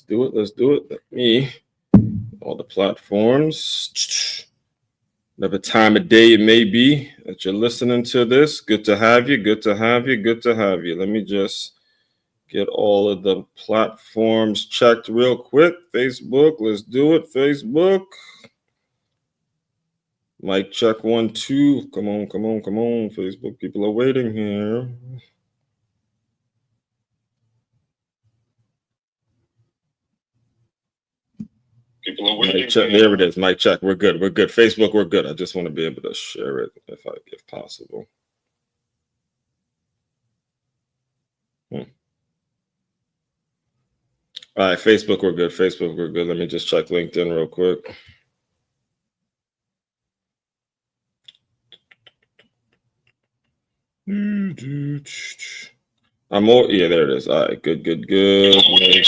do it. Let's do it. Let me, all the platforms, whatever time of day it may be that you're listening to this. Good to have you. Good to have you. Good to have you. Let me just get all of the platforms checked real quick. Facebook, let's do it. Facebook. Mic check 1, 2. Come on. Facebook, people are waiting here. Mic check. There it is. Mic check. We're good. Facebook, we're good. I just want to be able to share it if possible. All right, Facebook, we're good. Let me just check LinkedIn real quick. Yeah, there it is. All right, good. Mic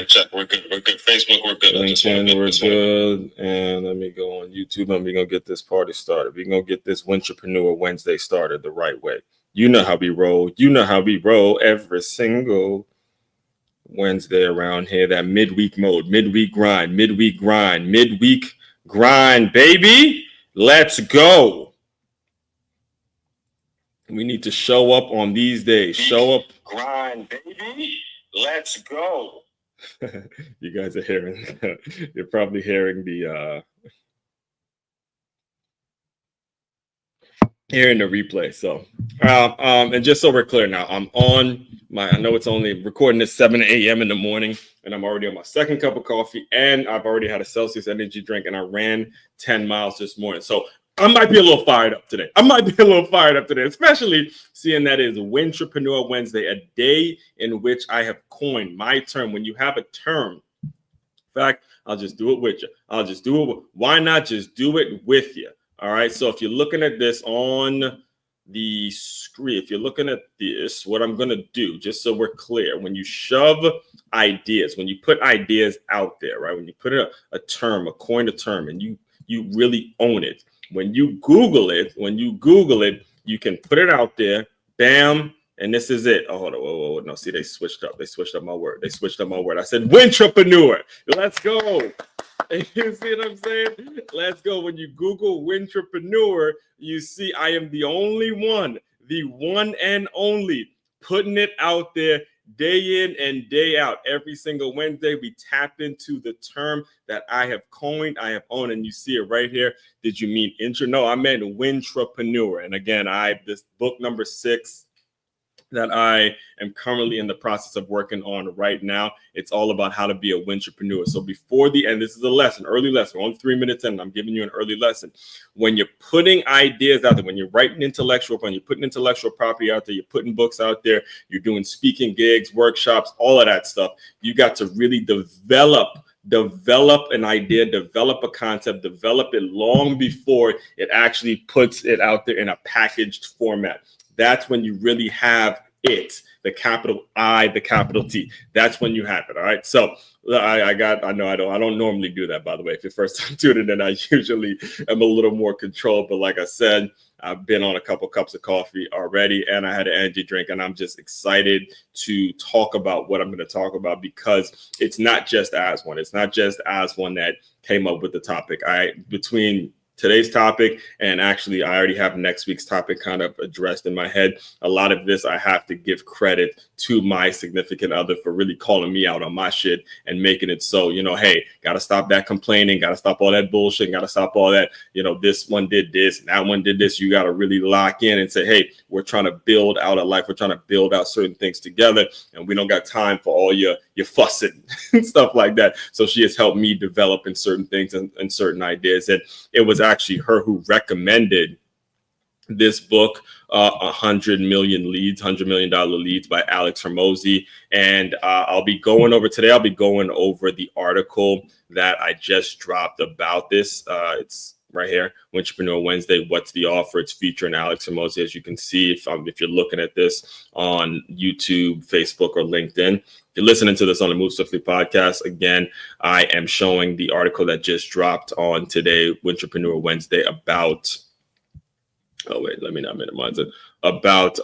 check. We're good. Facebook, we're good. LinkedIn, we're good. And let me go on YouTube and we're going to get this party started. We're going to get this Win-Trapreneur Wednesday started the right way. You know how we roll. Every single Wednesday around here. That midweek mode, midweek grind, baby. Let's go. We need to show up on these days. Show up. Grind, baby. Let's go. You guys are hearing, you're probably hearing the replay. So, and just so we're clear now, I'm on I know it's only recording this 7 a.m. in the morning, and I'm already on my second cup of coffee, and I've already had a Celsius energy drink, and I ran 10 miles this morning. So I might be a little fired up today. Especially seeing that is Win-Trapreneur Wednesday, a day in which I have coined my term. When you have a term, in fact, I'll just do it with you. Why not just do it with you? All right. So if you're looking at this on the screen, what I'm going to do, just so we're clear, when you shove ideas, when you put ideas out there, right? When you put a coin a term, and you really own it. When you Google it, you can put it out there, bam, and this is it. Oh, hold on, whoa. No, see, they switched up my word. I said Win-Trapreneur. Let's go. You see what I'm saying? Let's go. When you Google Win-Trapreneur, you see I am the only one, the one and only, putting it out there day in and day out. Every single Wednesday, we tap into the term that I have coined, I have owned, and you see it right here. Did you mean intro? No, I meant Win-Trapreneur. And again, this book number 6 that I am currently in the process of working on right now. It's all about how to be a Win-Trapreneur. So before the end, this is a lesson, early lesson. We're only 3 minutes in, and I'm giving you an early lesson. When you're putting ideas out there, when you're writing intellectual, when you're putting intellectual property out there, you're putting books out there, you're doing speaking gigs, workshops, all of that stuff, you got to really develop an idea, develop a concept, develop it long before it actually puts it out there in a packaged format. That's when you really have it, the capital I, the capital T. That's when you have it. All right. So I don't normally do that, by the way. If you're first time tuning in, I usually am a little more controlled. But like I said, I've been on a couple cups of coffee already, and I had an energy drink, and I'm just excited to talk about what I'm going to talk about, because it's not just as one. It's not just as one that came up with the topic. Between today's topic, and actually I already have next week's topic kind of addressed in my head. A lot of this I have to give credit to my significant other for really calling me out on my shit and making it so, hey, gotta stop that complaining, gotta stop all that bullshit, gotta stop all that, this one did this and that one did this. You gotta really lock in and say, hey, we're trying to build out a life, we're trying to build out certain things together, and we don't got time for all your fussing and stuff like that. So she has helped me develop in certain things and certain ideas. And it was actually her who recommended this book, $100 million leads by Alex Hormozi. And I'll be going over the article that I just dropped about this. It's right here, Win-Trapreneur Wednesday, what's the offer? It's featuring Alex Hormozi, as you can see if you're looking at this on YouTube, Facebook, or LinkedIn. If you're listening to this on the Move Swiftly podcast, again, I am showing the article that just dropped on today, Win-Trapreneur Wednesday, about, oh wait, let me not minimize it, about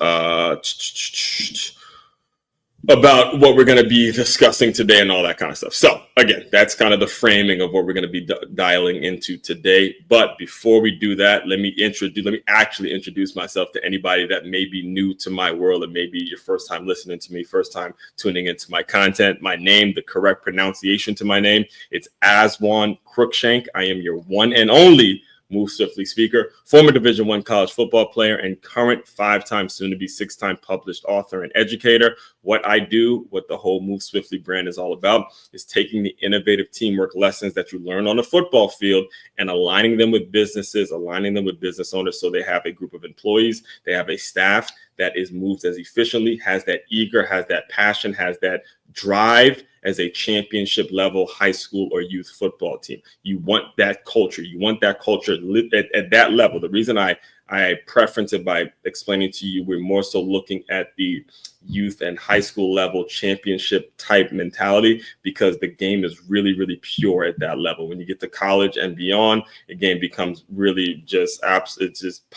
about what we're going to be discussing today and all that kind of stuff. So again, that's kind of the framing of what we're going to be dialing into today. But before we do that, let me actually introduce myself to anybody that may be new to my world and maybe your first time listening to me, first time tuning into my content. My name, the correct pronunciation to my name, it's Aswan Crookshank. I am your one and only Move Swiftly speaker, former Division I college football player, and current 5-time, soon-to-be 6-time published author and educator. What I do, what the whole Move Swiftly brand is all about, is taking the innovative teamwork lessons that you learn on the football field and aligning them with businesses, aligning them with business owners so they have a group of employees, they have a staff that is moved as efficiently, has that eager, has that passion, has that drive as a championship level high school or youth football team. You want that culture. You want that culture at that level. The reason I preference it by explaining to you, we're more so looking at the youth and high school level championship type mentality, because the game is really, really pure at that level. When you get to college and beyond, the game becomes really just it's just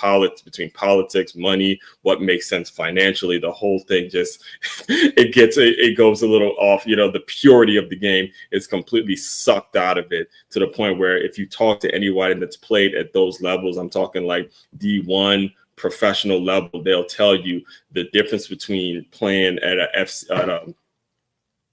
between politics, money, what makes sense financially. The whole thing just it goes a little off. The purity of the game is completely sucked out of it, to the point where if you talk to anyone that's played at those levels, I'm talking like D1 professional level, they'll tell you the difference between playing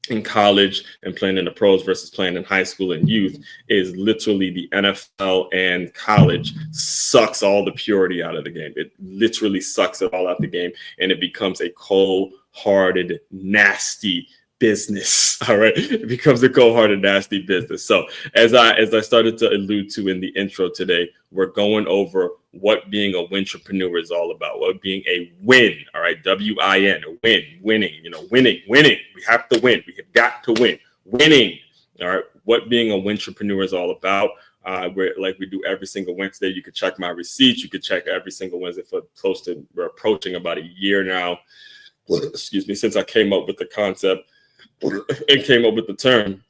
in college and playing in the pros versus playing in high school and youth is literally the NFL and college sucks all the purity out of the game. It literally sucks it all out the game, and it becomes a cold-hearted, nasty business. All right, it becomes a cold-hearted, nasty business. So as I started to allude to in the intro today, we're going over what being a Win-Trapreneur is all about. What being a win, all right, W-I-N, a win, winning. Winning. We have to win. We have got to win. Winning. All right, what being a Win-Trapreneur is all about. We're like we do every single Wednesday. You could check my receipts. You could check every single Wednesday for we're approaching about a year now. Excuse me, since I came up with the concept and came up with the term.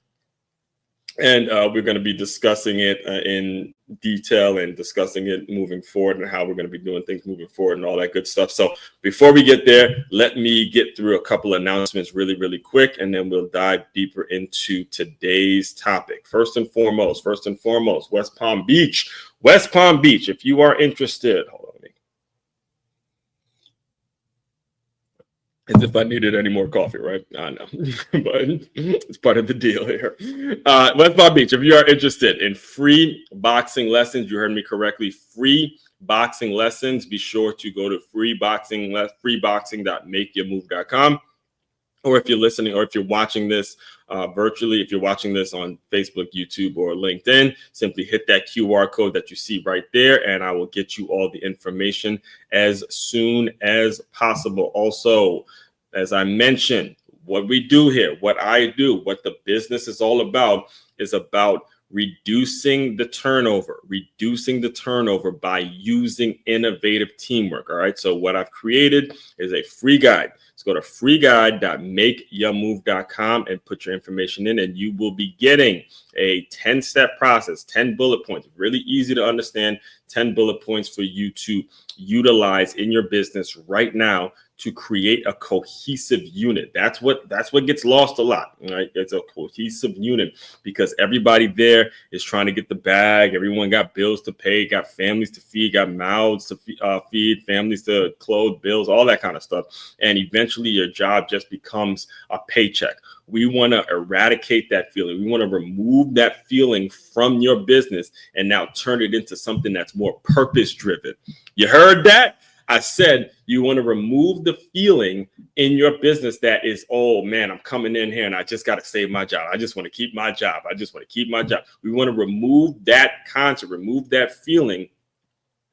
And we're going to be discussing it in detail and discussing it moving forward and how we're going to be doing things moving forward and all that good stuff. So before we get there, let me get through a couple of announcements really, really quick, and then we'll dive deeper into today's topic. First and foremost, West Palm Beach. If you are interested, hold on. As if I needed any more coffee, right? I know, but it's part of the deal here. West Palm Beach, if you are interested in free boxing lessons, you heard me correctly, free boxing lessons, be sure to go to freeboxing.makeyourmove.com. Or if you're listening, or if you're watching this virtually, if you're watching this on Facebook, YouTube, or LinkedIn, simply hit that QR code that you see right there, and I will get you all the information as soon as possible. Also, as I mentioned, what we do here, what I do, what the business is all about is about reducing the turnover by using innovative teamwork. All right. So what I've created is a free guide. Let's go to freeguide.makeyourmove.com and put your information in, and you will be getting a 10-step process, 10 bullet points, really easy to understand, 10 bullet points for you to utilize in your business right now to create a cohesive unit. That's what gets lost a lot, right? It's a cohesive unit because everybody there is trying to get the bag. Everyone got bills to pay, got families to feed, got mouths to feed, families to clothe, bills, all that kind of stuff. And eventually your job just becomes a paycheck. We want to eradicate that feeling. We want to remove that feeling from your business and now turn it into something that's more purpose-driven. You heard that? I said you want to remove the feeling in your business that is, oh man, I'm coming in here and I just got to save my job. I just want to keep my job. We want to remove that concept, remove that feeling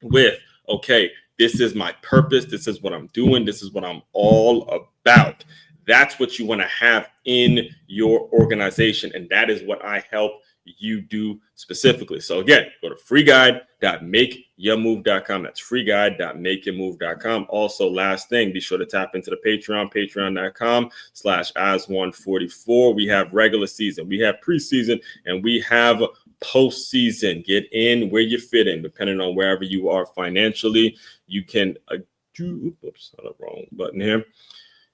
with, okay, this is my purpose. This is what I'm doing. This is what I'm all about. That's what you want to have in your organization. And that is what I help you do specifically. So again, go to freeguide.makeyourmove.com. That's freeguide.makeyourmove.com. Also, last thing, be sure to tap into the patreon.com/as144. We have regular season, we have preseason, and we have postseason. Get in where you fit in, depending on wherever you are financially. You can wrong button here.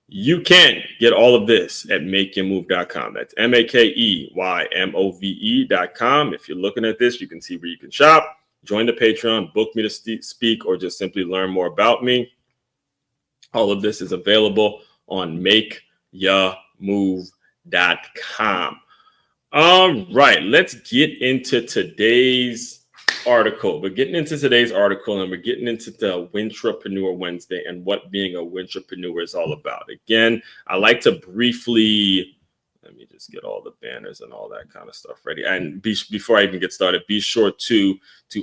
You can get all of this at makeyourmove.com. That's makeymove.com. If you're looking at this, you can see where you can shop, join the Patreon, book me to speak, or just simply learn more about me. All of this is available on makeyourmove.com. All right, let's get into today's article. We're getting into today's article, and we're getting into the Win-Trapreneur Wednesday and what being a Win-Trapreneur is all about. Again, I like to briefly, let me just get all the banners and all that kind of stuff ready. And before I even get started, be sure to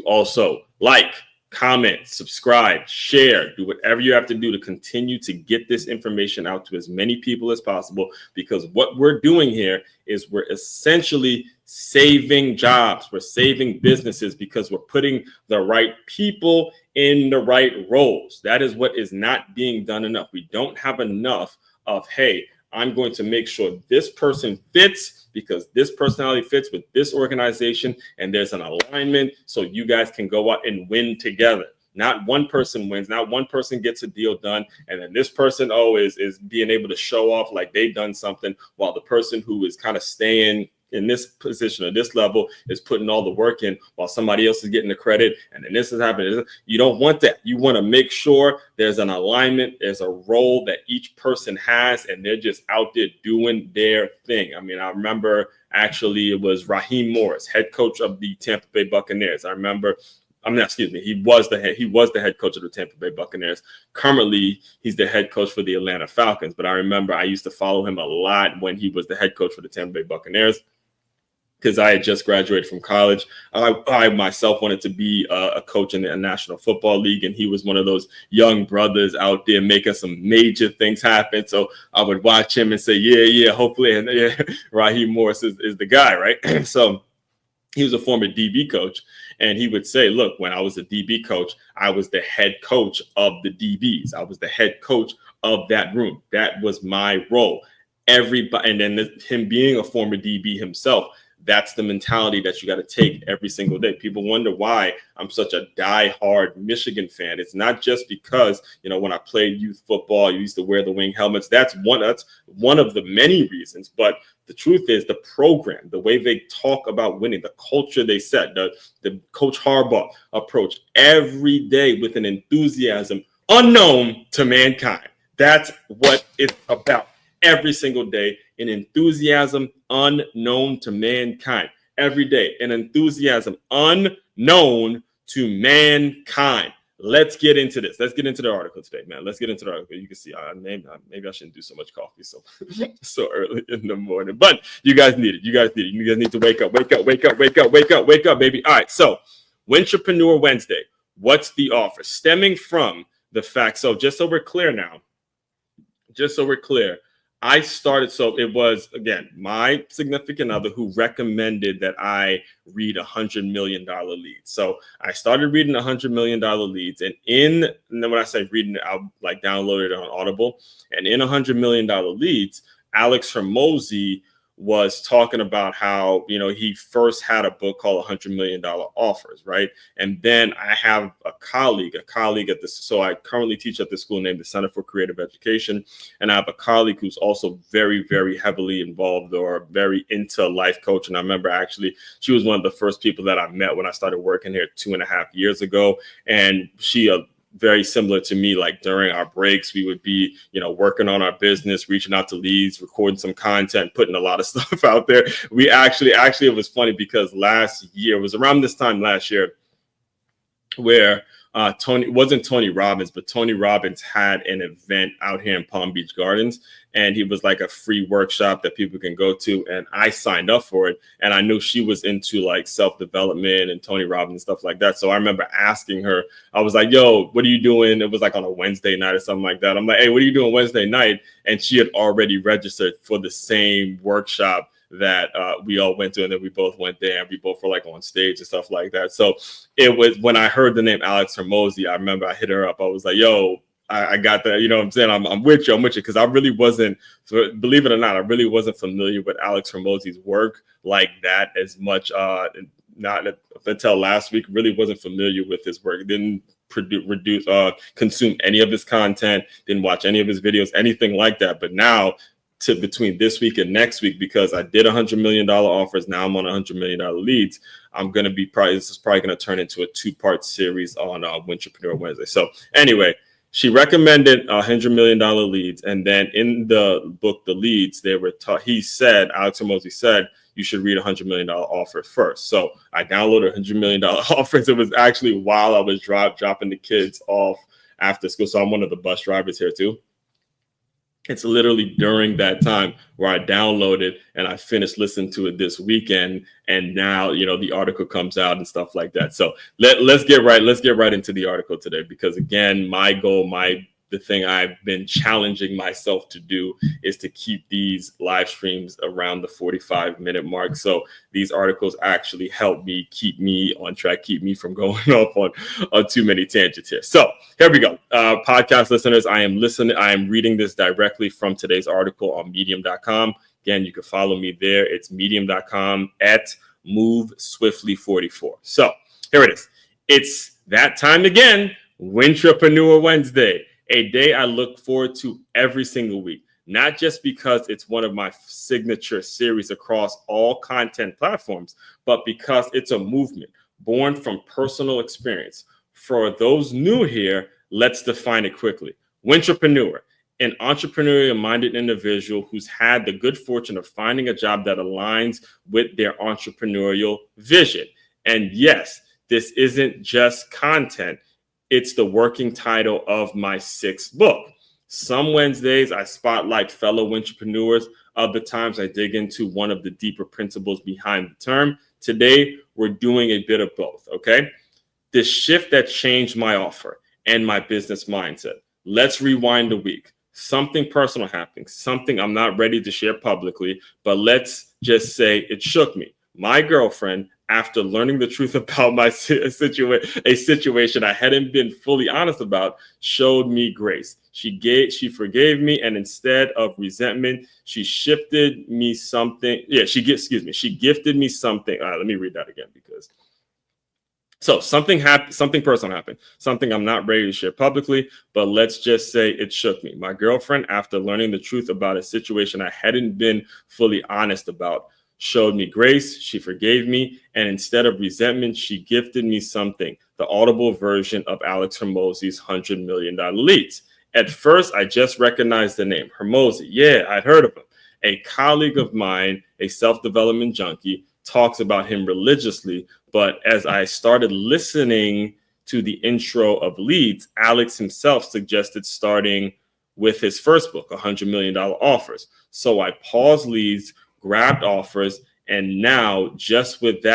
also like, comment, subscribe, share, do whatever you have to do to continue to get this information out to as many people as possible, because what we're doing here is we're essentially saving jobs, we're saving businesses, because we're putting the right people in the right roles. That is what is not being done enough. We don't have enough of, hey, I'm going to make sure this person fits because this personality fits with this organization, and there's an alignment so you guys can go out and win together. Not one person wins, not one person gets a deal done, and then this person is being able to show off like they've done something, while the person who is kind of staying in this position or this level is putting all the work in while somebody else is getting the credit. And then this is happening. You don't want that. You want to make sure there's an alignment, there's a role that each person has, and they're just out there doing their thing. I mean, I remember actually it was Raheem Morris, head coach of the Tampa Bay Buccaneers. He was the head coach of the Tampa Bay Buccaneers. Currently, he's the head coach for the Atlanta Falcons. But I remember I used to follow him a lot when he was the head coach for the Tampa Bay Buccaneers, because I had just graduated from college. I myself wanted to be a coach in the National Football League, and he was one of those young brothers out there making some major things happen. So I would watch him and say, yeah, hopefully. And Raheem Morris is the guy, right? So he was a former DB coach, and he would say, look, when I was a DB coach, I was the head coach of the DBs. I was the head coach of that room. That was my role. Everybody, and then him being a former DB himself, that's the mentality that you got to take every single day. People wonder why I'm such a diehard Michigan fan. It's not just because, when I played youth football, I used to wear the wing helmets. That's one of the many reasons. But the truth is the program, the way they talk about winning, the culture they set, the Coach Harbaugh approach every day with an enthusiasm unknown to mankind. That's what it's about. Every single day, an enthusiasm unknown to mankind. Every day, an enthusiasm unknown to mankind. Let's get into this. Let's get into the article today, man. Let's get into the article. You can see, maybe I shouldn't do so much coffee so early in the morning, but you guys need it. You guys need to wake up, baby. All right, so Win-Trapreneur Wednesday. What's the offer? Stemming from the fact, so just so we're clear, I started, so it was, again, my significant other who recommended that I read $100 million leads. So I started reading $100 million leads, and then when I say reading it, I'll download it on Audible. And in $100 million leads, Alex Hormozi was talking about how, he first had a book called $100 Million Offers, right? And then I have a colleague at this. So I currently teach at this school named the Center for Creative Education. And I have a colleague who's also very, very heavily involved or very into life coaching. I remember actually she was one of the first people that I met when I started working here 2.5 years ago. And she, very similar to me, like during our breaks, we would be, working on our business, reaching out to leads, recording some content, putting a lot of stuff out there. We actually, it was funny because last year, it was around this time last year where Tony Robbins, but Tony Robbins had an event out here in Palm Beach Gardens, and he was like a free workshop that people can go to. And I signed up for it, and I knew she was into like self-development and Tony Robbins and stuff like that. So I remember asking her, I was like, yo, what are you doing? It was like on a Wednesday night or something like that. I'm like, hey, what are you doing Wednesday night? And she had already registered for the same workshop that we all went to, and then we both went there, and we both were like on stage and stuff like that. So it was, when I heard the name Alex Hormozi, I remember I hit her up. I was like, yo, I got that. You know what I'm saying? I'm with you. Because I really wasn't, believe it or not, I really wasn't familiar with Alex Hormozi's work like that as much. Not until last week, really wasn't familiar with his work. Didn't consume any of his content, didn't watch any of his videos, anything like that. But now, between this week and next week, because I did $100 million offers, now I'm on $100 million leads. I'm going to be this is probably going to turn into a 2-part series on Win-Trapreneur Wednesday. So anyway, she recommended $100 million leads. And then in the book, The Leads, they were Alex Hormozi said, you should read $100 million offer first. So I downloaded $100 million offers. It was actually while I was dropping the kids off after school. So I'm one of the bus drivers here too. It's literally during that time where I downloaded and I finished listening to it this weekend. And now, the article comes out and stuff like that. So let's get right into the article today, because again, my goal, the thing I've been challenging myself to do is to keep these live streams around the 45-minute mark. So these articles actually help me keep me on track, keep me from going off on too many tangents here. So here we go. Podcast listeners, I am reading this directly from today's article on medium.com. Again, you can follow me there. It's medium.com at MoveSwiftly44. So here it is. It's that time again, Win-Trapreneur Wednesday. A day I look forward to every single week, not just because it's one of my signature series across all content platforms, but because it's a movement born from personal experience. For those new here, let's define it quickly. Win-Trapreneur, an entrepreneurial-minded individual who's had the good fortune of finding a job that aligns with their entrepreneurial vision. And yes, this isn't just content. It's the working title of my 6th book. Some Wednesdays I spotlight fellow Win-Trapreneurs. Other times I dig into one of the deeper principles behind the term. Today, we're doing a bit of both, okay? The shift that changed my offer and my business mindset. Let's rewind a week. Something personal happened, something I'm not ready to share publicly, but let's just say it shook me. My girlfriend, after learning the truth about my situation I hadn't been fully honest about, showed me grace. She forgave me, and instead of resentment, she shifted me something. She gifted me something. Let me read that again, because something personal happened, something I'm not ready to share publicly, but let's just say it shook me. My girlfriend, after learning the truth about a situation I hadn't been fully honest about, showed me grace, she forgave me, and instead of resentment, she gifted me something, the audible version of Alex Hormozi's $100 million leads. At first, I just recognized the name, Hormozi. Yeah, I'd heard of him. A colleague of mine, a self-development junkie, talks about him religiously, but as I started listening to the intro of Leads, Alex himself suggested starting with his first book, $100 million offers. So I paused Leads, grabbed offers, and now just with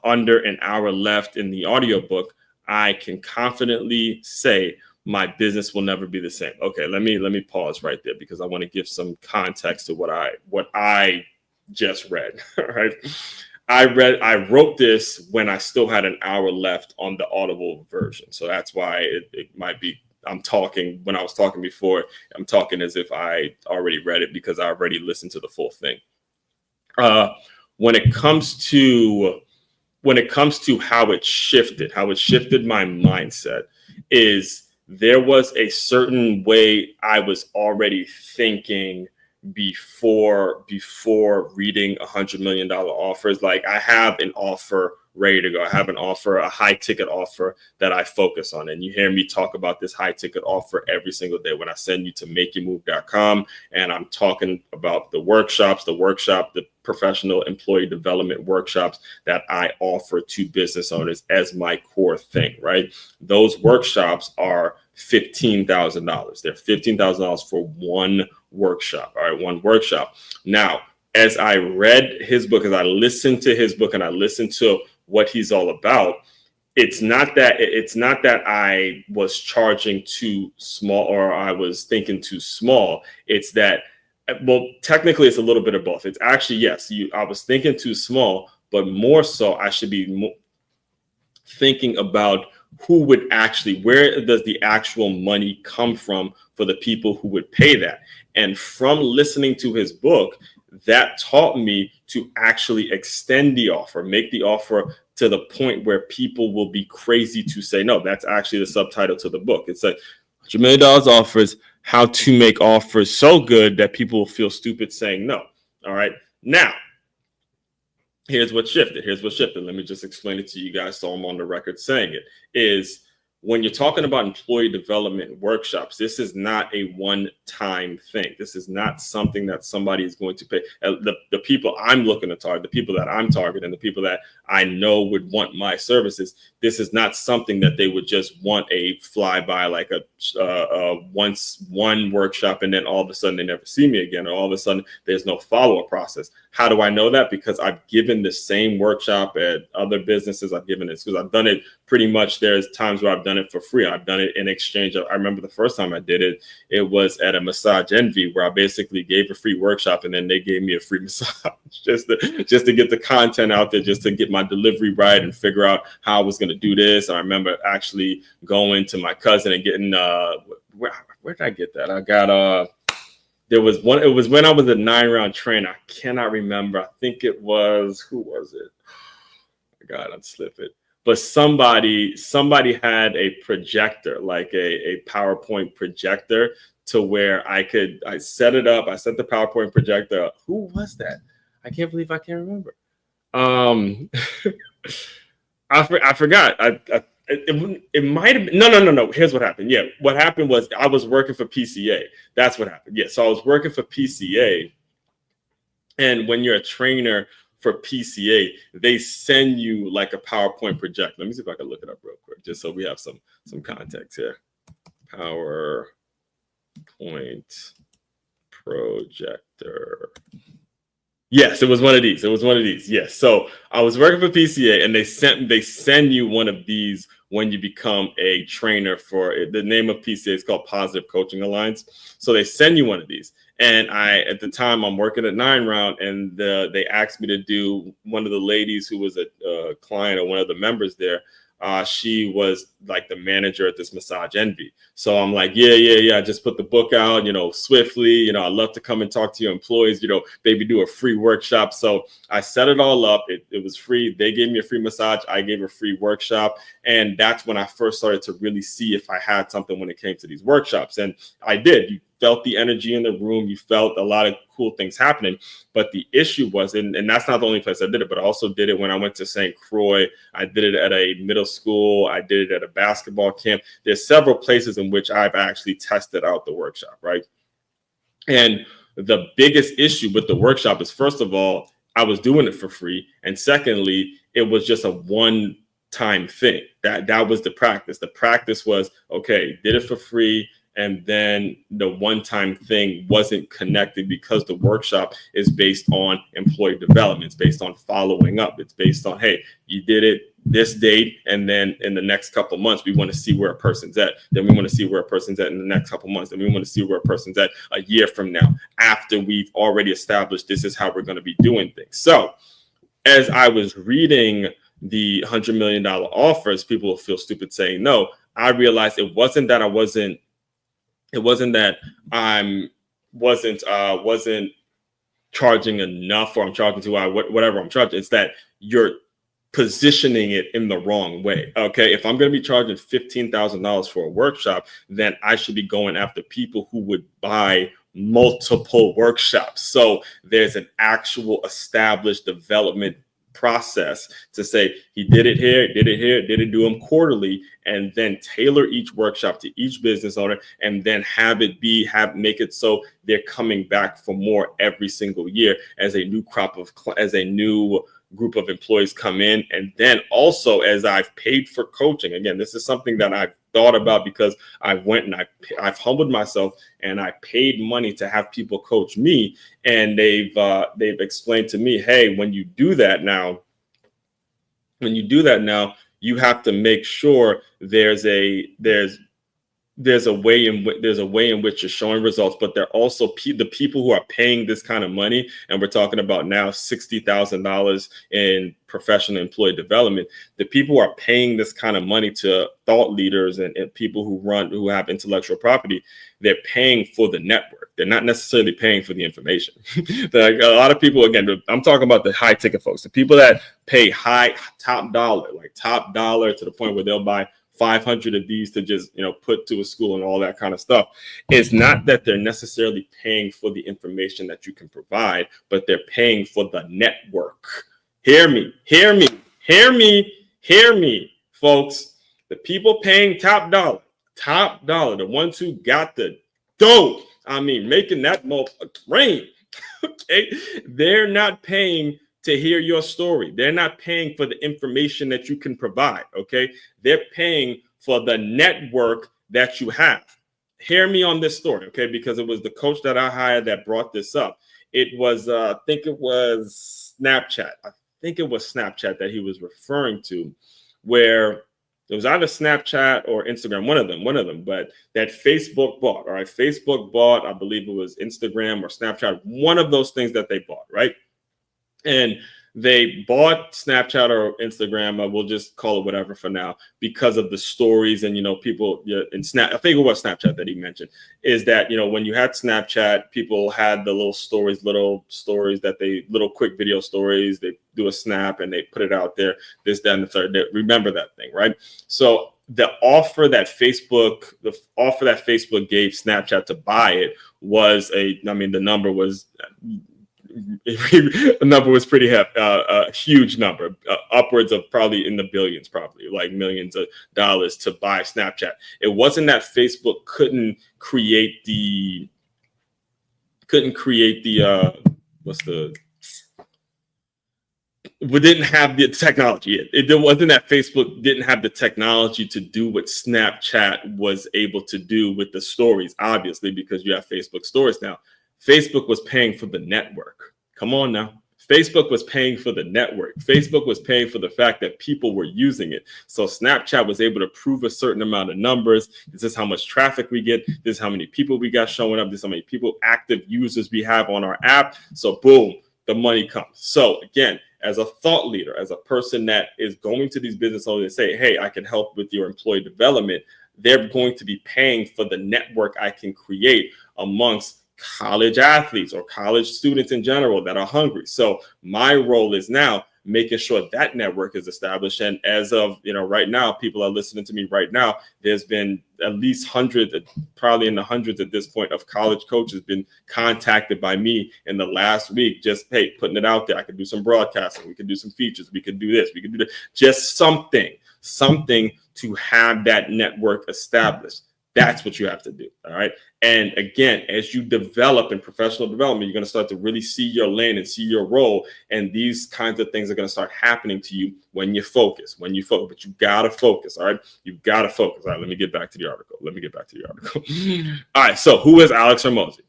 under an hour left in the audiobook, I can confidently say my business will never be the same. Okay, let me pause right there, because I want to give some context to what I just read. All right. I wrote this when I still had an hour left on the Audible version. So that's why it might be, when I was talking before, I'm talking as if I already read it, because I already listened to the full thing. When it comes to how it shifted my mindset, is there was a certain way I was already thinking before reading $100 million offers. Like, I have an offer ready to go. I have a high ticket offer that I focus on. And you hear me talk about this high ticket offer every single day when I send you to makeyourmove.com. And I'm talking about the professional employee development workshops that I offer to business owners as my core thing, right? Those workshops are $15,000. They're $15,000 for one workshop. All right, one workshop. Now, as I read his book, as I listened to his book, and I listened to what he's all about, it's not that I was charging too small, or I was thinking too small. It's that, well, technically it's a little bit of both. It's actually, yes, I was thinking too small, but more so I should be thinking about where does the actual money come from for the people who would pay that. And from listening to his book, that taught me to actually extend the offer, make the offer to the point where people will be crazy to say no. That's actually the subtitle to the book. It's like $100 million offers, how to make offers so good that people will feel stupid saying no. All right. Now, here's what shifted. Let me just explain it to you guys so I'm on the record saying it. Is when you're talking about employee development workshops, this is not a one-time thing. This is not something that somebody is going to pay. The people I'm looking to target, the people that I'm targeting, the people that I know would want my services, this is not something that they would just want a flyby, like one workshop and then all of a sudden they never see me again, or all of a sudden there's no follow-up process. How do I know that? Because I've given the same workshop at other businesses. I've given it because I've done it pretty much. There's times where I've done it for free. I've done it in exchange. I remember the first time I did it, it was at a Massage Envy, where I basically gave a free workshop and then they gave me a free massage just to get the content out there, just to get my delivery right and figure out how I was going to do this. And I remember actually going to my cousin and getting where did I get that? I got there was one. It was when I was a 9-round trainer. I cannot remember. I think it was, who was it? God, I'd slip it. But somebody had a projector, like a PowerPoint projector, to where I set it up. I set the PowerPoint projector up. Who was that? I can't believe I can't remember. I forgot. It might have been, no. Here's what happened. Yeah, what happened was I was working for PCA. That's what happened. Yeah, so I was working for PCA, and when you're a trainer for PCA, they send you like a PowerPoint projector. Let me see if I can look it up real quick, just so we have some context here. PowerPoint projector. Yes, it was one of these. Yes. So I was working for PCA, and they send you one of these when you become a trainer for it. The name of PCA is called Positive Coaching Alliance. So they send you one of these. And at the time, I'm working at 9-round, and they asked me to do, one of the ladies who was a client or one of the members there. She was like the manager at this Massage Envy. So I'm like, yeah. I just put the book out, swiftly. I love to come and talk to your employees, maybe do a free workshop. So I set it all up. It was free. They gave me a free massage. I gave a free workshop. And that's when I first started to really see if I had something when it came to these workshops. And I did. You felt the energy in the room. You felt a lot of cool things happening. But the issue was, and that's not the only place I did it, but I also did it when I went to St. Croix. I did it at a middle school. I did it at a basketball camp. There's several places in which I've actually tested out the workshop, right? And the biggest issue with the workshop is, first of all, I was doing it for free. And secondly, it was just a one-time thing. That was the practice. The practice was, okay, did it for free. And then the one-time thing wasn't connected, because the workshop is based on employee development. It's based on following up. It's based on, hey, you did it this date, and then in the next couple of months, we want to see where a person's at. Then we want to see where a person's at in the next couple of months. Then we want to see where a person's at a year from now, after we've already established this is how we're going to be doing things. So as I was reading the $100 million offers, people will feel stupid saying no. I realized it wasn't that I wasn't charging enough, or I'm charging too high, whatever I'm charging. It's that you're positioning it in the wrong way. Okay, if I'm going to be charging $15,000 for a workshop, then I should be going after people who would buy multiple workshops. So there's an actual established development process to say, he did it here, didn't do them quarterly, and then tailor each workshop to each business owner, and then make it so they're coming back for more every single year as a new group of employees come in. And then also, as I've paid for coaching, again, this is something that I've thought about, because I went and I've humbled myself, and I paid money to have people coach me. And they've explained to me, hey, when you do that now, you have to make sure there's a way in which you're showing results, but they're also the people who are paying this kind of money. And we're talking about now $60,000 in professional employee development. The people who are paying this kind of money to thought leaders and people who have intellectual property, they're paying for the network. They're not necessarily paying for the information. Like a lot of people, again, I'm talking about the high ticket folks, the people that pay high top dollar to the point where they'll buy 500 of these to just, put to a school and all that kind of stuff. It's not that they're necessarily paying for the information that you can provide, but they're paying for the network. Hear me, folks. The people paying top dollar, the ones who got the dough, making that rain, okay? They're not paying to hear your story. They're not paying for the information that you can provide, okay? They're paying for the network that you have. Hear me on this story, okay? Because it was the coach that I hired that brought this up. It was, I think it was Snapchat. I think it was Snapchat that he was referring to, where it was either Snapchat or Instagram, one of them, but that Facebook bought, all right? Facebook bought, I believe it was Instagram or Snapchat, one of those things that they bought, right? And they bought Snapchat or Instagram, we'll just call it whatever for now, because of the stories and, people in I think it was Snapchat that he mentioned, is that, when you had Snapchat, people had the little stories that little quick video stories, they do a snap and they put it out there, this, that, and the third. They remember that thing, right? So the offer that Facebook gave Snapchat to buy it was the number was the number was pretty a huge number, upwards of probably in the billions, probably like millions of dollars to buy Snapchat. It wasn't that Facebook we didn't have the technology. It wasn't that Facebook didn't have the technology to do what Snapchat was able to do with the stories, obviously, because you have Facebook stories now. Facebook was paying for the network. Come on now. Facebook was paying for the network. Facebook was paying for the fact that people were using it. So Snapchat was able to prove a certain amount of numbers. This is how much traffic we get. This is how many people we got showing up. This is how many people, active users we have on our app. So boom, the money comes. So again, as a thought leader, as a person that is going to these business owners and say, hey, I can help with your employee development, they're going to be paying for the network I can create amongst college athletes or college students in general that are hungry. So my role is now making sure that network is established. And as of, right now, people are listening to me right now. There's been at least hundreds, probably in the hundreds at this point, of college coaches been contacted by me in the last week. Just, hey, putting it out there. I could do some broadcasting. We could do some features. We could do this. We could do that. Just something to have that network established. That's what you have to do. All right. And again, as you develop in professional development, you're going to start to really see your lane and see your role. And these kinds of things are going to start happening to you when you focus, but you got to focus. All right. You got to focus. All right. Let me get back to the article. All right. So who is Alex Hormozi?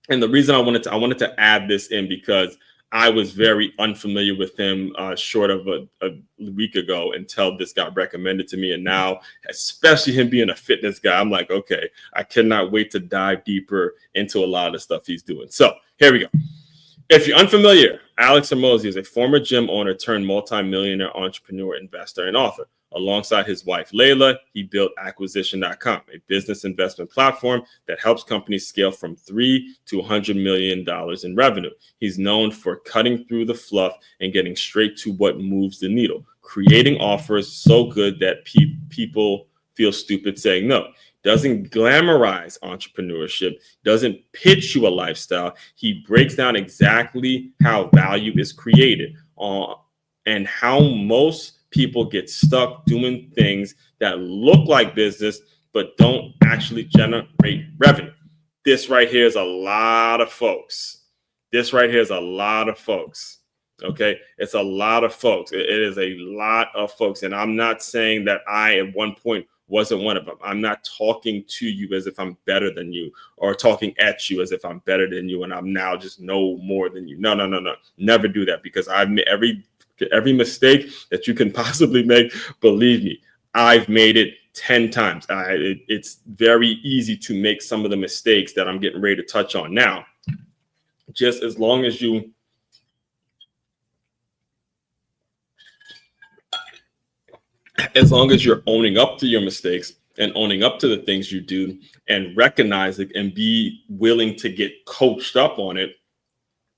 And the reason I wanted to add this in because I was very unfamiliar with him short of a week ago until this got recommended to me. And now, especially him being a fitness guy, I'm like, okay, I cannot wait to dive deeper into a lot of the stuff he's doing. So here we go. If you're unfamiliar, Alex Hormozi is a former gym owner turned multi-millionaire entrepreneur, investor, and author. Alongside his wife, Layla, he built Acquisition.com, a business investment platform that helps companies scale from $3 to $100 million in revenue. He's known for cutting through the fluff and getting straight to what moves the needle, creating offers so good that people feel stupid saying no. Doesn't glamorize entrepreneurship, doesn't pitch you a lifestyle. He breaks down exactly how value is created and how most people get stuck doing things that look like business but don't actually generate revenue. This right here is a lot of folks. Okay, it's a lot of folks. It is a lot of folks. And I'm not saying that I at one point wasn't one of them. I'm not talking to you as if I'm better than you or talking at you as if I'm better than you and I'm now just know more than you. No. Never do that, because I've made every mistake that you can possibly make. Believe me, I've made it 10 times. It's very easy to make some of the mistakes that I'm getting ready to touch on now. Just as long as you're owning up to your mistakes, and owning up to the things you do and recognize it and be willing to get coached up on it,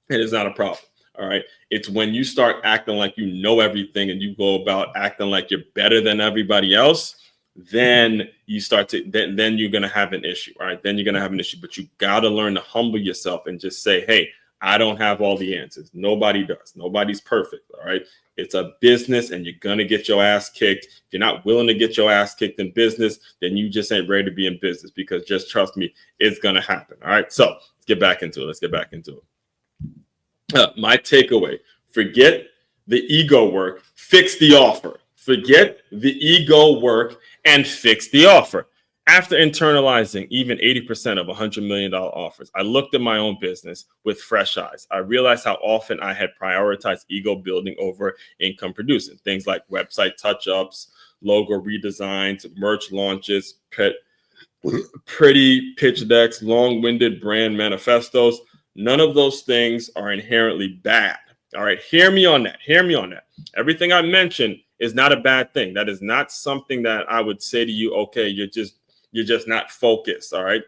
it is not a problem. All right. It's when you start acting like you know everything and you go about acting like you're better than everybody else, then you start to then you're going to have an issue. All right. Then you're going to have an issue. But you got to learn to humble yourself and just say, hey, I don't have all the answers. Nobody does. Nobody's perfect. All right. It's a business and you're going to get your ass kicked. If you're not willing to get your ass kicked in business, then you just ain't ready to be in business, because just trust me, it's going to happen. All right. So let's get back into it. My takeaway: forget the ego work, fix the offer. Forget the ego work and fix the offer. After internalizing even 80% of $100 million offers, I looked at my own business with fresh eyes. I realized how often I had prioritized ego building over income producing. Things like website touch-ups, logo redesigns, merch launches, pretty pitch decks, long-winded brand manifestos. None of those things are inherently bad. All right, hear me on that. Everything I mentioned is not a bad thing. That is not something that I would say to you, okay, you're just not focused. All right.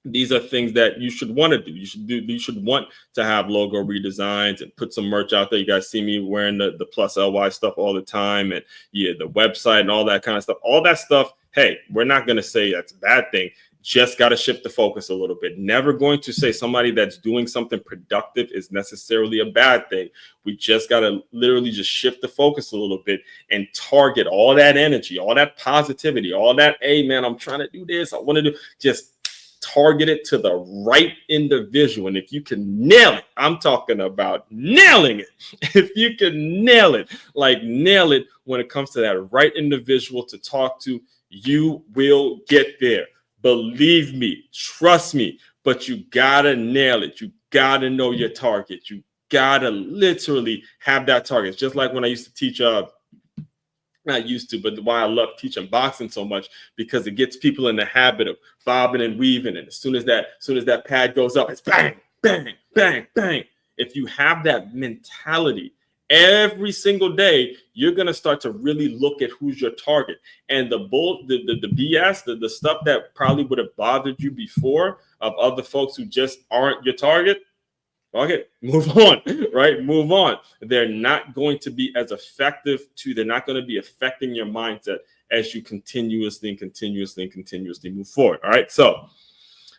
These are things that you should want to do. You should want to have logo redesigns and put some merch out there. You guys see me wearing the plus LY stuff all the time, and the website and all that kind of stuff. All that stuff, hey, we're not going to say that's a bad thing. Just got to shift the focus a little bit. Never going to say somebody that's doing something productive is necessarily a bad thing. We just got to literally just shift the focus a little bit and target all that energy, all that positivity, all that, hey man, I'm trying to do this, I want to do, just target it to the right individual. And if you can nail it, I'm talking about nailing it. If you can nail it when it comes to that right individual to talk to, you will get there. Believe me, trust me, but you gotta nail it. You gotta know your target. You gotta literally have that target. It's just like when I used to teach, not used to, but why I love teaching boxing so much, because it gets people in the habit of bobbing and weaving. And as soon as that pad goes up, it's bang, bang, bang, bang. If you have that mentality, every single day, you're going to start to really look at who's your target. And the BS, the stuff that probably would have bothered you before of other folks who just aren't your target, okay, move on, right? Move on. They're not going to be as effective they're not going to be affecting your mindset as you continuously move forward. All right. So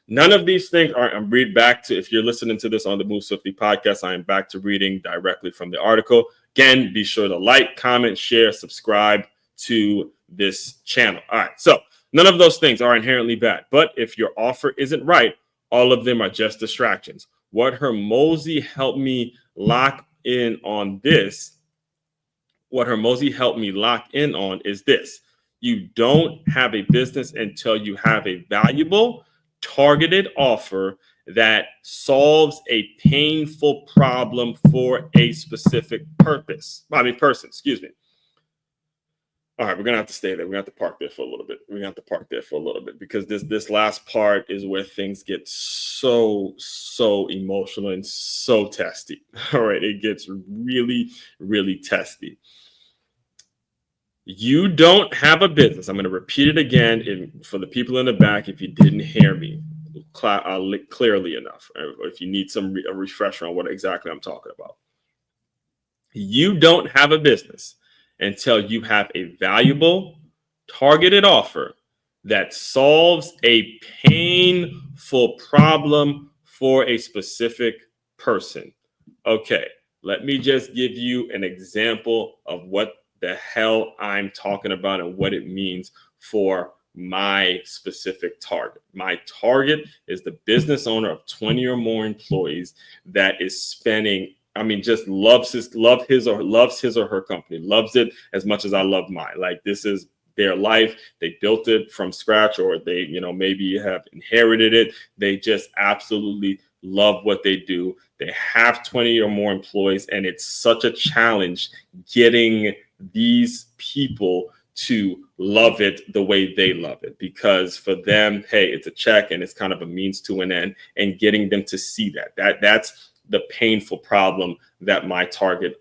none of these things are, I'm read back to, if you're listening to this on the Move Swiftly podcast, I am back to reading directly from the article. Again, be sure to like, comment, share, subscribe to this channel. All right. So none of those things are inherently bad, but if your offer isn't right, all of them are just distractions. What Hormozi helped me lock in on is this. You don't have a business until you have a valuable, targeted offer that solves a painful problem for a specific person. All right, we're gonna have to stay there. We're gonna have to park there for a little bit. Because this last part is where things get so emotional and so testy. All right, it gets really, really testy. You don't have a business. I'm going to repeat it again for the people in the back if you didn't hear me clearly enough, or if you need a refresher on what exactly I'm talking about. You don't have a business until you have a valuable, targeted offer that solves a painful problem for a specific person. Okay, let me just give you an example of what the hell I'm talking about and what it means for my specific target. My target is the business owner of 20 or more employees that is spending, just loves his or her company, loves it as much as I love mine. Like, this is their life. They built it from scratch, or they, maybe have inherited it. They just absolutely love what they do. They have 20 or more employees, and it's such a challenge getting these people to love it the way they love it, because for them, hey, it's a check and it's kind of a means to an end, and getting them to see that's the painful problem that my target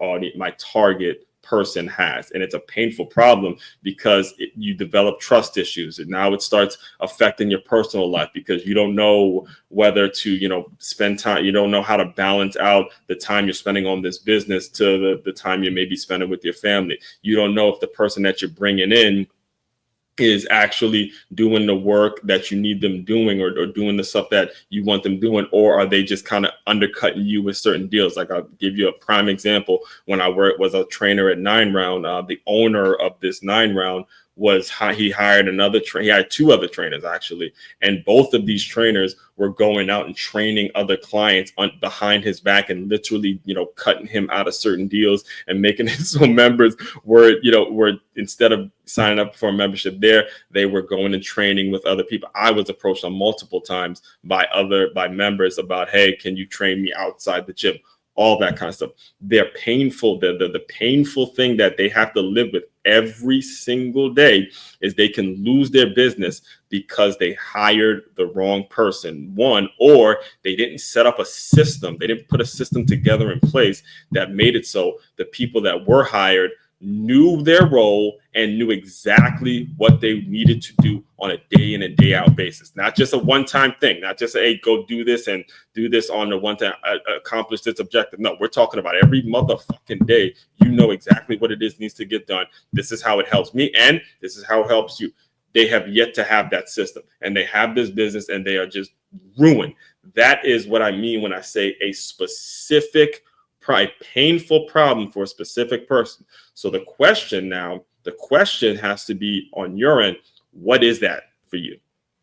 person has. And it's a painful problem because you develop trust issues. And now it starts affecting your personal life because you don't know whether to, spend time. You don't know how to balance out the time you're spending on this business to the time you may be spending with your family. You don't know if the person that you're bringing in is actually doing the work that you need them doing or doing the stuff that you want them doing, or are they just kind of undercutting you with certain deals? Like, I'll give you a prime example. When I was a trainer at 9Round, the owner of this 9Round he hired he hired two other trainers actually, and both of these trainers were going out and training other clients behind his back and literally cutting him out of certain deals and making it so members were instead of signing up for a membership there, they were going and training with other people. I was approached on multiple times by members about, hey, can you train me outside the gym? All that kind of stuff. They're painful. The painful thing that they have to live with every single day is they can lose their business because they hired the wrong person, or they didn't set up a system. They didn't put a system together in place that made it so the people that were hired knew their role and knew exactly what they needed to do on a day in and day out basis. Not just a one-time thing, not just hey, go do this and do this on the one time, accomplish this objective. No, we're talking about every motherfucking day. You know exactly what it is needs to get done. This is how it helps me, and this is how it helps you. They have yet to have that system, and they have this business and they are just ruined. That is what I mean when I say a specific painful problem for a specific person. So the question has to be on your end. What is that for you?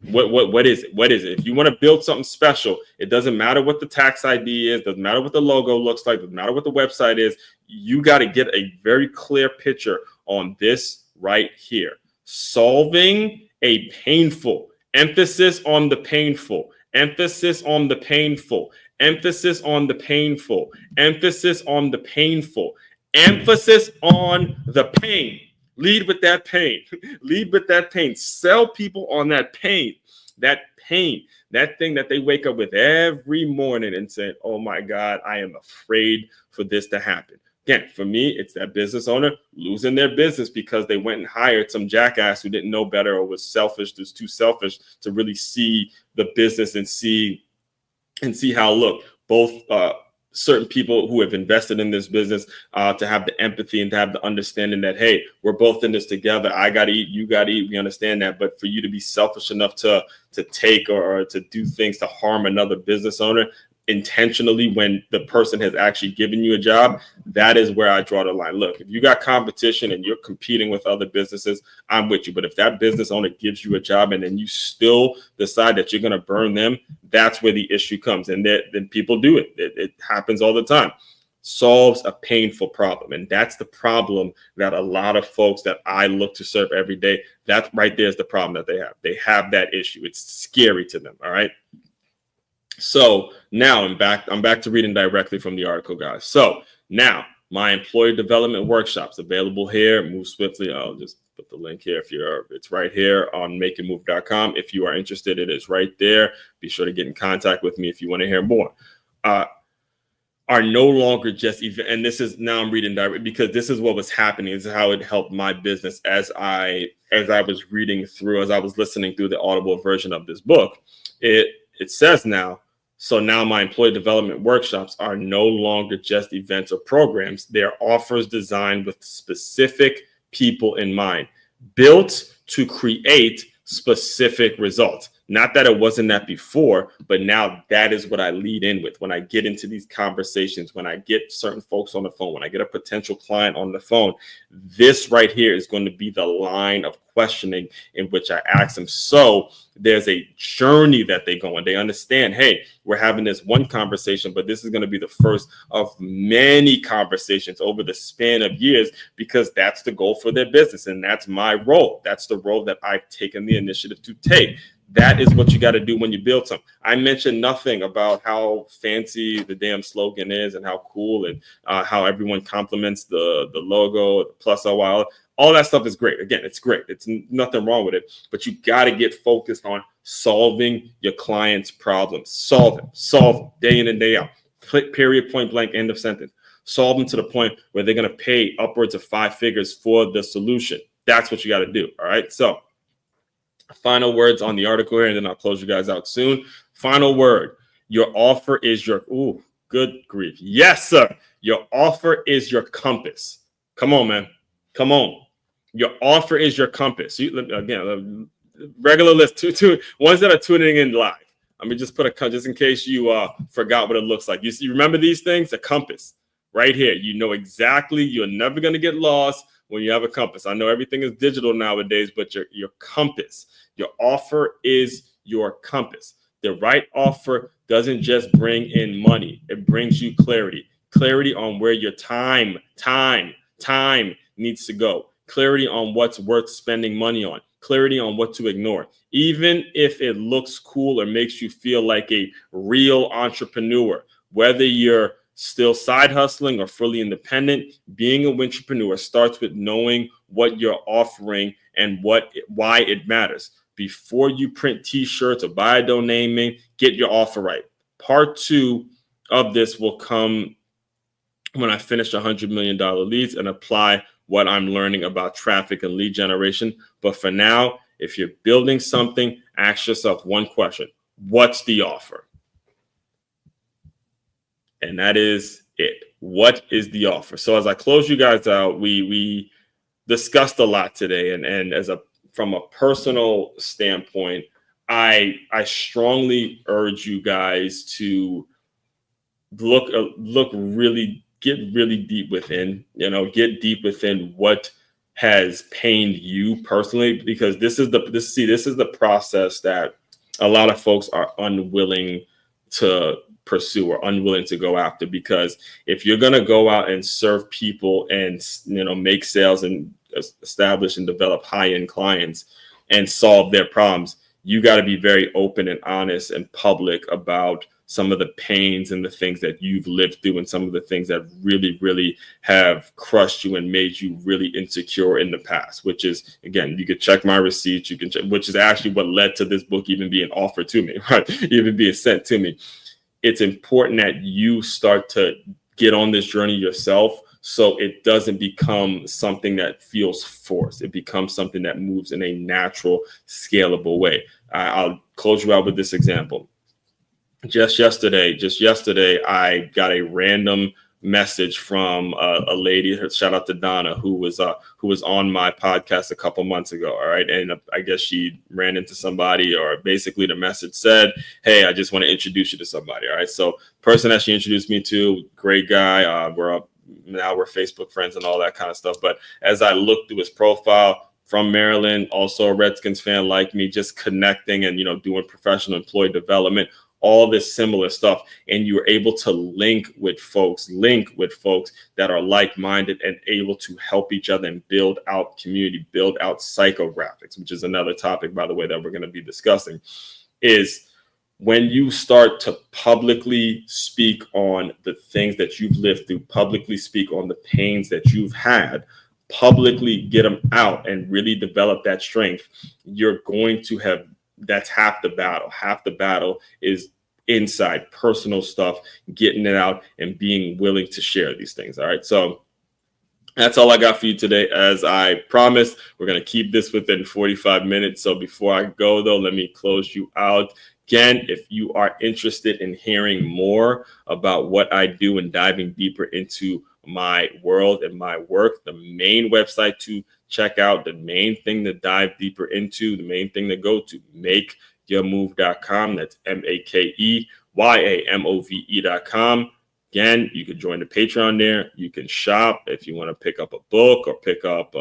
What is it? What is it? If you want to build something special, it doesn't matter what the tax ID is, doesn't matter what the logo looks like, doesn't matter what the website is. You got to get a very clear picture on this right here. Solving a painful, emphasis on the painful, emphasis on the painful, emphasis on the painful, emphasis on the painful, emphasis on the pain. Lead with that pain. Lead with that pain. Sell people on that pain, that thing that they wake up with every morning and say, oh my God, I am afraid for this to happen. Again, for me, it's that business owner losing their business because they went and hired some jackass who didn't know better or was too selfish to really see the business and see how, both certain people who have invested in this business to have the empathy and to have the understanding that, hey, we're both in this together. I got to eat, you got to eat. We understand that. But for you to be selfish enough to take or to do things to harm another business owner intentionally when the person has actually given you a job, that is where I draw the line. Look, if you got competition and you're competing with other businesses, I'm with you. But if that business owner gives you a job and then you still decide that you're going to burn them, that's where the issue comes. And then people do it. It happens all the time. Solves a painful problem. And that's the problem that a lot of folks that I look to serve every day, that right there is the problem that they have. They have that issue. It's scary to them. All right. So now I'm back to reading directly from the article, guys. So now my employee development workshops available here. Move swiftly. I'll just put the link here. It's right here on makeitmove.com. If you are interested, it is right there. Be sure to get in contact with me if you want to hear more. Are no longer just event. And this is now I'm reading directly because this is what was happening. This is how it helped my business as I was reading through, as I was listening through the Audible version of this book. It says now, so now my employee development workshops are no longer just events or programs. They are offers designed with specific people in mind, built to create specific results. Not that it wasn't that before, but now that is what I lead in with when I get into these conversations, when I get certain folks on the phone, when I get a potential client on the phone. This right here is going to be the line of questioning in which I ask them. So there's a journey that they go on. They understand, hey, we're having this one conversation, but this is going to be the first of many conversations over the span of years, because that's the goal for their business. And that's my role. That's the role that I've taken the initiative to take. That is what you got to do when you build something. I mentioned nothing about how fancy the damn slogan is and how cool and how everyone compliments the logo, the plus OI. All that stuff is great. Again, it's great. It's nothing wrong with it. But you got to get focused on solving your client's problems. Solve them day in and day out. Period, point blank, end of sentence. Solve them to the point where they're going to pay upwards of 5 figures for the solution. That's what you got to do. All right. So final words on the article here, and then I'll close you guys out soon. Final word. Your offer is your, ooh, good grief. Yes, sir. Your offer is your compass. Come on, man. Come on. Your offer is your compass. Again, regular list, two ones that are tuning in live. Let me just put a, just in case you forgot what it looks like. You remember these things? A compass right here. You know exactly. You're never going to get lost when you have a compass. I know everything is digital nowadays, but your compass, your offer is your compass. The right offer doesn't just bring in money. It brings you clarity on where your time needs to go, clarity on what's worth spending money on, clarity on what to ignore. Even if it looks cool or makes you feel like a real entrepreneur, whether you're still side hustling or fully independent, being a Win-Trapreneur starts with knowing what you're offering and why it matters. Before you print t-shirts or buy a domain name, get your offer right. Part 2 of this will come when I finish $100 million leads and apply what I'm learning about traffic and lead generation. But for now, if you're building something, ask yourself one question: what's the offer? And that is it. What is the offer? So as I close you guys out, we discussed a lot today, and from a personal standpoint, I strongly urge you guys to get really deep within, get deep within what has pained you personally, because this is the process that a lot of folks are unwilling to pursue or unwilling to go after. Because if you're going to go out and serve people and make sales and establish and develop high-end clients and solve their problems, you got to be very open and honest and public about some of the pains and the things that you've lived through, and some of the things that really, really have crushed you and made you really insecure in the past, which is, again, you could check my receipts, you can check, which is actually what led to this book even being offered to me, right? Even being sent to me. It's important that you start to get on this journey yourself, so it doesn't become something that feels forced. It becomes something that moves in a natural, scalable way. I'll close you out with this example. Just yesterday, I got a random message from a lady. Shout out to Donna, who was on my podcast a couple months ago. All right, and I guess she ran into somebody, or basically the message said, "Hey, I just want to introduce you to somebody." All right, so person that she introduced me to, great guy. We're Facebook friends and all that kind of stuff. But as I looked through his profile, from Maryland, also a Redskins fan like me, just connecting and doing professional employee development, all this similar stuff, and you're able to link with folks that are like-minded and able to help each other and build out community, build out psychographics, which is another topic, by the way, that we're going to be discussing. Is when you start to publicly speak on the things that you've lived through, publicly speak on the pains that you've had, publicly get them out and really develop that strength, you're going to have, that's half the battle. Half the battle is inside personal stuff, getting it out and being willing to share these things. All right. So that's all I got for you today. As I promised, we're going to keep this within 45 minutes. So before I go, though, let me close you out. Again, if you are interested in hearing more about what I do and diving deeper into my world and my work, the main website to check out, the main thing to dive deeper into, the main thing to go to, makeyourmove.com. That's MAKEYAMOVE.com. Again, you can join the Patreon there. You can shop if you want to pick up a book or pick up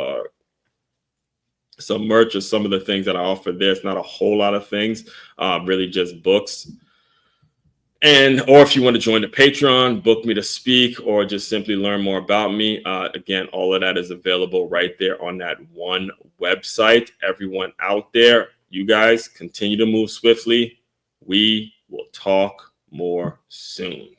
some merch or some of the things that I offer there. It's not a whole lot of things, really just books. Or if you want to join the Patreon, book me to speak, or just simply learn more about me. Again, all of that is available right there on that one website. Everyone out there, you guys continue to move swiftly. We will talk more soon.